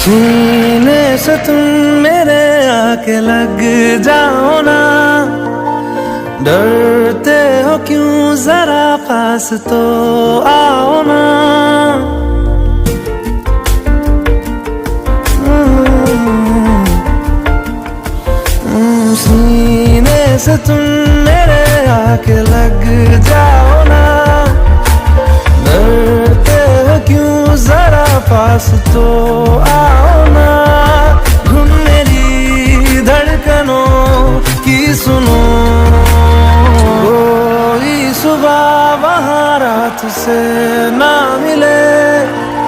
सीने से तुम मेरे आके लग जाओ ना, डरते हो क्यों जरा पास तो आओ ना। सीने से तुम मेरे आके लग जाओ ना, डरते हो क्यों जरा पास तो आओ ना।